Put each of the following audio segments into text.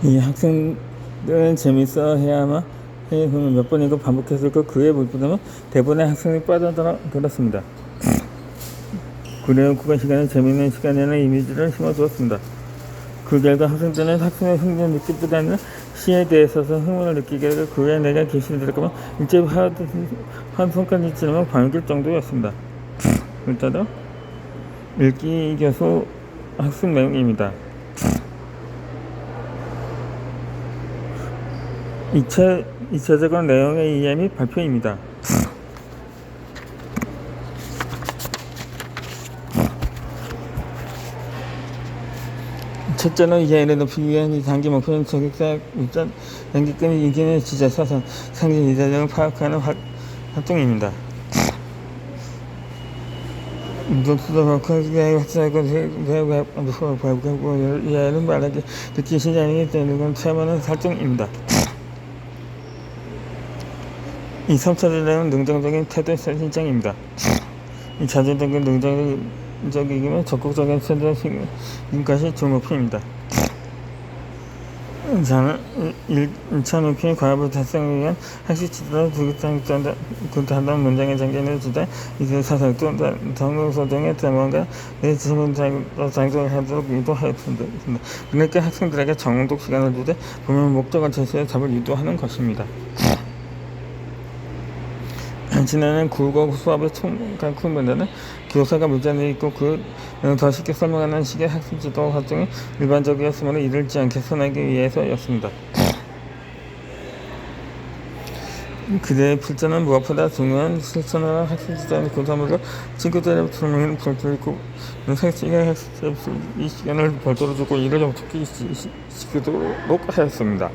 이 학생들은 재밌어 해야만 해 몇 번이고 반복했을 것 그에 물보다는 대부분의 학생이 빠져들었습니다. 그래요. 국어 시간에 재밌는 시간이라는 이미지를 심어두었습니다. 그 결과 학생들은 학생의 흥미를 느끼기보다는 시에 대해서 흥미를 느끼게 되고 그 외에 내가 계시를 들었거나 일제히 한 손까지 찌르면 반길 정도였습니다. 일단은 읽기 교수 학습 내용입니다. 2차적인 내용의 이해 및 발표입니다. 첫째는 이해를 높이기 위한 이 단기 목표는 저격자 입장 연기권이 이기는 지자 사상 상징 이자적을 파악하는 활동입니다. 무엇보다 확실하게 확실하고 이해를 말하기 듣기 시작하기 때문에 건 체험하는 활동입니다. 이 3차적인 내용은 능동적인 태도의 실장입니다. 이 자제적인 능동적이기면 적극적인 태도의 지금까지 두 목표입니다. 저는 1차 목표인 과학을 달성하기 위한 학습 지도를 구축한다는 문장의 장견을 주되 이들 사상 또 당국서 등의 대망과 내 질문 장소하도록 유도하였습니다. 그러니까 학생들에게 정독 시간을 주되 보면 목적을 제시해 답을 유도하는 것입니다. 지난해 국어 수업의 총괄 훈련은 교사가 문제를 읽고 더 쉽게 설명하는 식의 학습 지도 활동이 일반적이었으므로 이르지 않게 선하기 위해서였습니다. 그대의 필자는 무엇보다 중요한 실천을 학습 지도의 교사물로 친구들의 설명을 볼뜨리고 생식의 학습 이 시간을 별도로 두고 이를 어떻게 시키도록 하였습니다.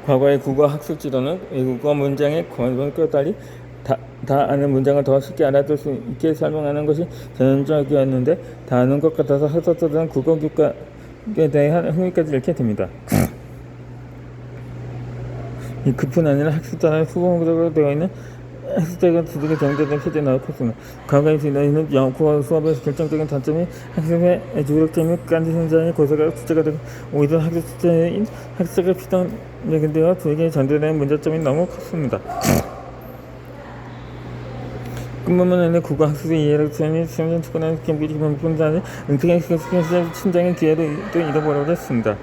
과거의 국어 학습 지도는 외국어 문장의 권원과 달리 다 아는 문장을 더 쉽게 알아들 수 있게 설명하는 것이 전형적이었는데 다 아는 것 같아서 학습자들은 국어 교과에 대한 흥미까지 잃게 됩니다. 그뿐 아니라 학습자의 수동적으로 되어 있는 학습자가 두둑이 정제된 표준이 나왔습니다. 과거에 있는 영어 수업에서 결정적인 단점이 학습의 주력점 및 간지 성장의 고사가 숫자가 되고 오히려 학습자가 피동되어 두에게 전달되는 문제점이 너무 컸습니다. 뿐만 아니라 국어 학습의 이해력 체험이 시험전 특권한 경비지 뿐만 아니라 은퇴의 신장의 기회도 잃어버렸습니다.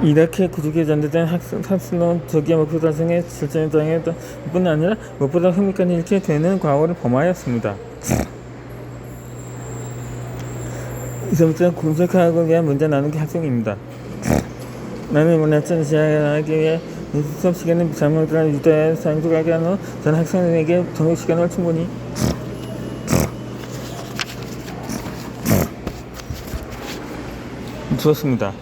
이렇게 구조에 전달된 학습론 저기의 목표 달성에 실전에 당했던 뿐 아니라 무엇보다 흥미까지 잃게 되는 과오를 범하였습니다. 이제부터 공식화하기 위한 문제 나누기 학생입니다. 나는 문화적 지향하기 위해 수업 시간에 자문들을 유도해 상주하게 한 후 전 학생에게 정규 시간을 충분히 주었습니다.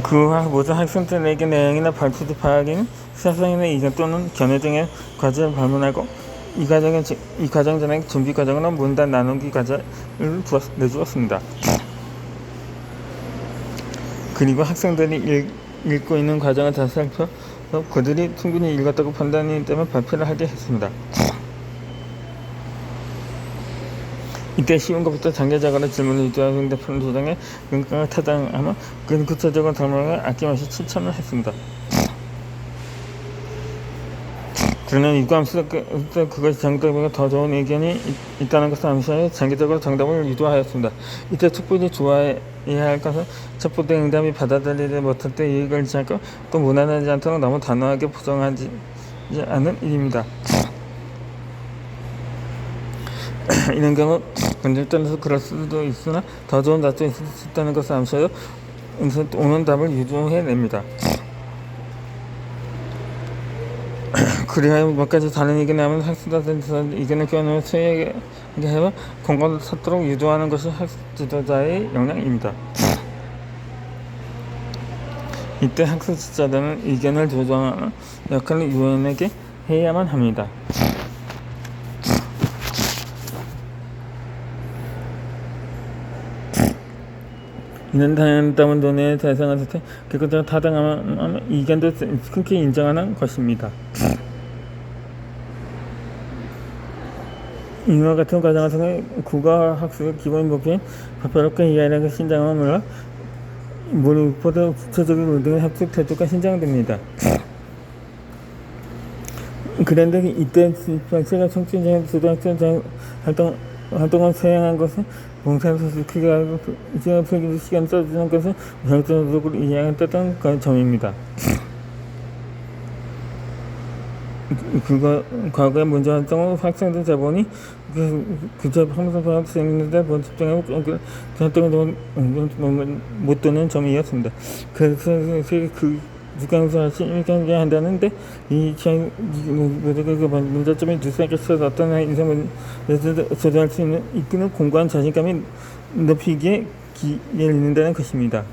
그와 모든 학생들에게 내용이나 발표지 파악인 사상이나 이전 또는 견해 등의 과제를 발문하고 이 과정 전에 준비 과정으로 문단 나누기 과제를 내주었습니다. 그리고 학생들이 읽고 있는 과정을 다시 살펴서 그들이 충분히 읽었다고 판단이 되면 발표를 하게 했습니다. 이때 쉬운 것부터 단계적으로 질문을 유도하고 응답하는 도장에 근거가 타당하면 그는 구체적인 설명을 아낌없이 추천을 했습니다. 그러나 유감스럽 그것이 정답보다 더 좋은 의견이 있다는 것을 암시하여 장기적으로 정답을 유도하였습니다. 이때 특별히 좋아해야 할 것은 첩보된 응답이 받아들이지 못할 때 이익을 잃지 않고 또 무난하지 않도록 너무 단호하게 부정하지 않은 일입니다. 이런 경우 건설단에서 그럴 수도 있으나 더 좋은 답도 있을 수 있다는 것을 암시하여 오는 답을 유도해냅니다. 그리하여 몇 가지 다른 의견이 나면 학습자들에서 의견을 교환하며 소외하게 해서 공감을 섞도록 유도하는 것이 학습 지도자의 역량입니다. 이때 학습 지도자는 의견을 조정하는 역할을 유엔에게 해야만 합니다. 이는 다양한 논의의 대상을 때 그것을 타당하면 의견도 흔히 인정하는 것입니다. 이와 같은 과정을 통해 국어 학습의 기본 목표인 발표롭게 이해하는 그 신장은 물론 무엇보다 구체적인 운동의 학습 태도가 신장됩니다. 그런데 이때 제가 청춘장 고등학생 활동을 수행한 것은 봉사소식 크게 하고 시간 풀기 시간 써주는 것은 우선적으로 이해하겠다는 점입니다. 과거에 문제 활동을 학생들 자본이 그저 항상 학생인데 본 집중하고 그 활동을 못 도는 점이었습니다. 그래서 그 국강수 하신 1경기 한다는데 이 문제점이 누수하게서 어떤 인생을 조절할 수 있는 이끄는 공고한 자신감이 높이기에 기회를 잃는다는 것입니다.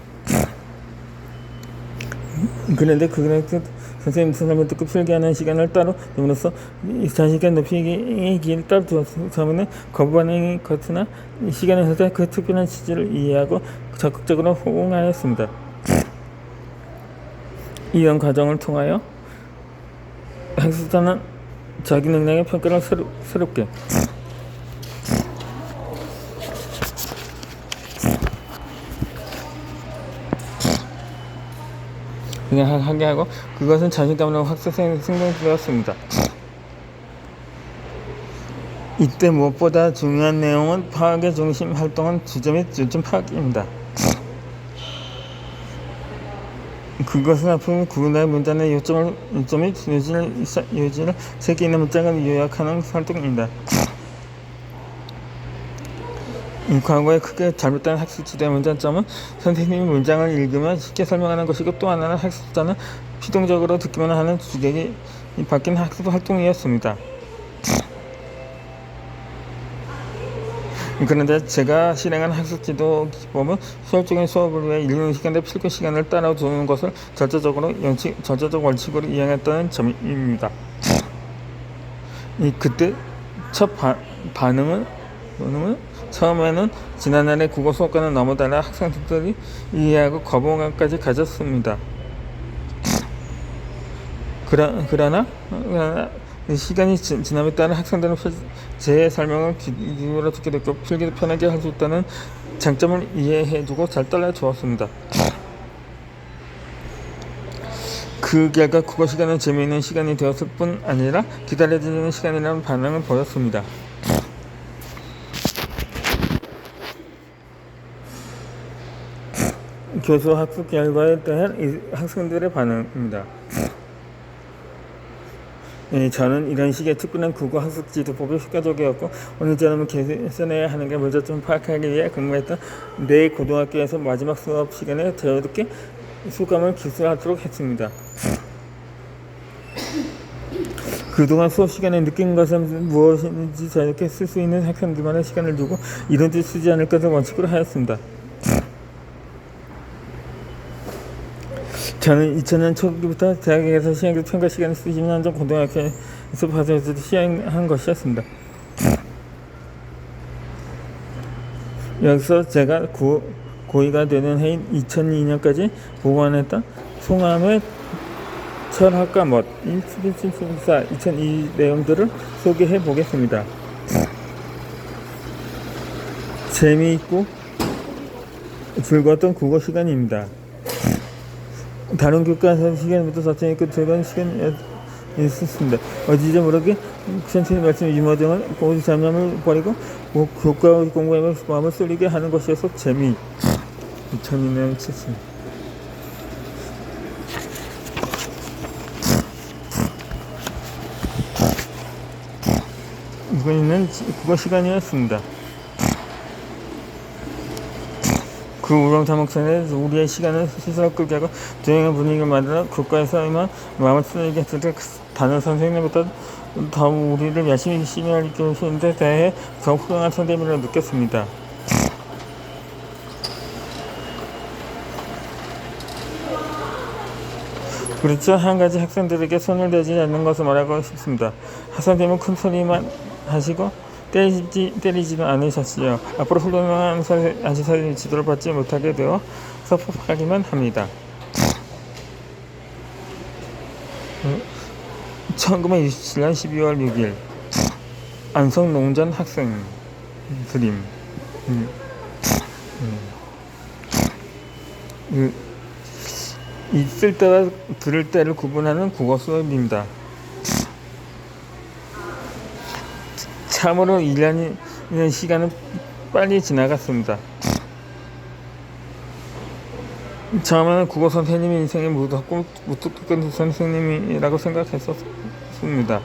그런데 선생님 설명을 듣고 필기하는 시간을 따로 줌으로써 자신감 높이기에 기회를 따로 두었으면 거부 반응이 컸으나 시간을 흐르다 그 특별한 취지를 이해하고 적극적으로 호응하였습니다. 이런 과정을 통하여 학습자는 자기 능력의 평가를 새롭게 그냥 하게 하고 그것은 자신감으로 학습에 생성되었습니다. 이때 무엇보다 중요한 내용은 파악의 중심 활동은 주제 및 요점 파악입니다. 그것은 앞으로 구분할 문장의 요점이 요지를 새끼 있는 문장을 요약하는 활동입니다. 과거에 크게 잘못된 학습 지도의 문제점은 선생님이 문장을 읽으면 쉽게 설명하는 것이고 또 하나는 학습자는 피동적으로 듣기만 하는 주객이 바뀐 학습 활동이었습니다. 그런데 제가 실행한 학습 지도 기법은 효율적인 수업을 위해 읽는 시간과 필기 시간을 따라두는 것을 절차적 원칙으로 이행했다는 점입니다. 그때 첫 반응은 처음에는 지난날의 국어 수업과는 너무 달라 학생들이 이해하고 거부감까지 가졌습니다. 그러나 시간이 지남에 따라 학생들은 제 설명을 귀로 듣게 됐고 필기도 편하게 할 수 있다는 장점을 이해해주고 잘 따라주었습니다. 그 결과 국어 시간은 재미있는 시간이 되었을 뿐 아니라 기다려지는 시간이라는 반응을 보였습니다. 교수 학습 결과에 대한 학생들의 반응입니다. 저는 이런 식의 특별한 국어 학습 지도법이 효과적이었고 오늘처럼 개선해야 하는 게 문제점을 파악하기 위해 근무했던 내 고등학교에서 마지막 수업 시간에 자유롭게 소감을 기술하도록 했습니다. 그동안 수업 시간에 느낀 것은 무엇인지 자유롭게 쓸 수 있는 학생들만의 시간을 두고 이런 뜻 쓰지 않을 것을 원칙으로 하였습니다. 저는 2000년 초기부터 대학에서 시행된 평가 시간을 10년 전 고등학교에서 받아서 시행한 것이었습니다. 여기서 제가 고2가 되는 해인 2002년까지 보관했던 송암의 철학과 멋 1774 2002 내용들을 소개해 보겠습니다. 재미있고 즐거웠던 국어 시간입니다. 다른 교과서 시간부터 자체니까 즐거운 시간이었습니다. 어디지 모르게 선생님 말씀 유머등을 고지 잡념을 버리고 교과 공부에 마음을 쏠리게 하는 것이어서 재미 2002년 70 이거는 국어 시간이었습니다. 그 우렁차목선에 우리의 시간을 스스로 끌게 하고 조용한 분위기를 만들어 교과에서만 마음을 쓰게 했을 때 단어 선생님보다 더 우리를 열심히 할 것인데 대해 더 훌륭한 선생님이라고 느꼈습니다. 그렇죠. 한 가지 학생들에게 손을 대지 않는 것을 말하고 싶습니다. 선생님은 큰 소리만 하시고 때리지는 않으셨지요. 앞으로 훌륭한 선생님 지도를 받지 못하게 되어 섭섭하기만 합니다. 1967년 12월 6일 안성농전 학생 드림. 있을 때와 들을 때를 구분하는 국어 수업입니다. 참으로 1년이라는 시간은 빨리 지나갔습니다. 처음에는 국어 선생님이 인생의 무뚝뚝한 선생님이라고 생각했었습니다.